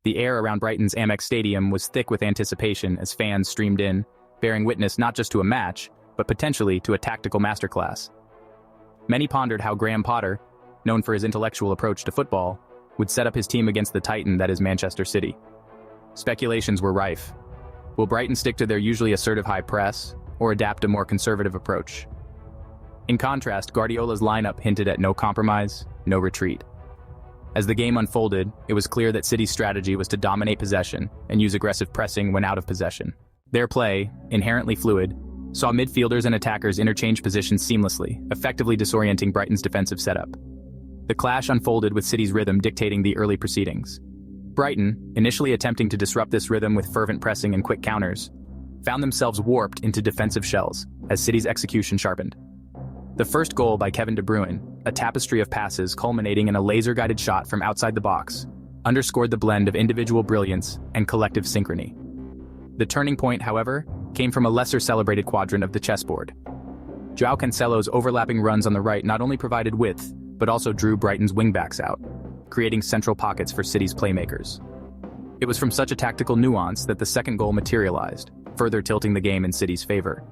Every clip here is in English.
The air around Brighton's Amex Stadium was thick with anticipation as fans streamed in, bearing witness not just to a match, but potentially to a tactical masterclass. Many pondered how Graham Potter, known for his intellectual approach to football, would set up his team against the titan that is Manchester City. Speculations were rife. Will Brighton stick to their usually assertive high press, or adapt a more conservative approach? In contrast, Guardiola's lineup hinted at no compromise, no retreat. As the game unfolded, it was clear that City's strategy was to dominate possession and use aggressive pressing when out of possession. Their play, inherently fluid, saw midfielders and attackers interchange positions seamlessly, effectively disorienting Brighton's defensive setup. The clash unfolded with City's rhythm dictating the early proceedings. Brighton, initially attempting to disrupt this rhythm with fervent pressing and quick counters, found themselves warped into defensive shells as City's execution sharpened. The first goal by Kevin De Bruyne, a tapestry of passes culminating in a laser-guided shot from outside the box, underscored the blend of individual brilliance and collective synchrony. The turning point, however, came from a lesser-celebrated quadrant of the chessboard. João Cancelo's overlapping runs on the right not only provided width, but also drew Brighton's wingbacks out, creating central pockets for City's playmakers. It was from such a tactical nuance that the second goal materialized, further tilting the game in City's favor.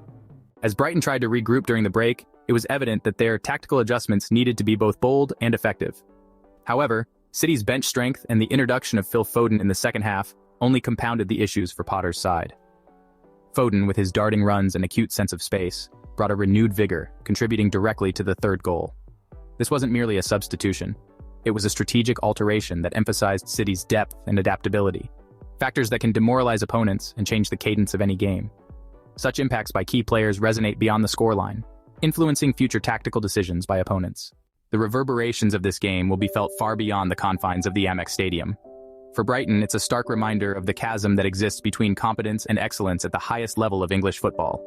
As Brighton tried to regroup during the break, it was evident that their tactical adjustments needed to be both bold and effective. However, City's bench strength and the introduction of Phil Foden in the second half only compounded the issues for Potter's side. Foden, with his darting runs and acute sense of space, brought a renewed vigor, contributing directly to the third goal. This wasn't merely a substitution. It was a strategic alteration that emphasized City's depth and adaptability, factors that can demoralize opponents and change the cadence of any game. Such impacts by key players resonate beyond the scoreline, influencing future tactical decisions by opponents. The reverberations of this game will be felt far beyond the confines of the Amex Stadium. For Brighton, it's a stark reminder of the chasm that exists between competence and excellence at the highest level of English football.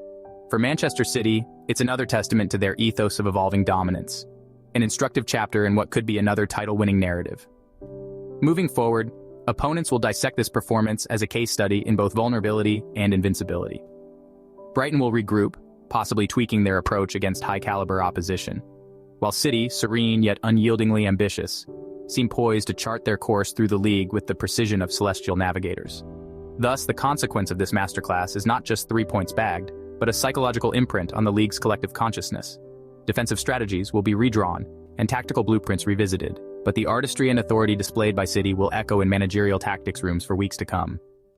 For Manchester City, it's another testament to their ethos of evolving dominance, an instructive chapter in what could be another title-winning narrative. Moving forward, opponents will dissect this performance as a case study in both vulnerability and invincibility. Brighton will regroup, possibly tweaking their approach against high-caliber opposition, while City, serene yet unyieldingly ambitious, seem poised to chart their course through the league with the precision of celestial navigators. Thus, the consequence of this masterclass is not just 3 points bagged, but a psychological imprint on the league's collective consciousness. Defensive strategies will be redrawn and tactical blueprints revisited, but the artistry and authority displayed by City will echo in managerial tactics rooms for weeks to come.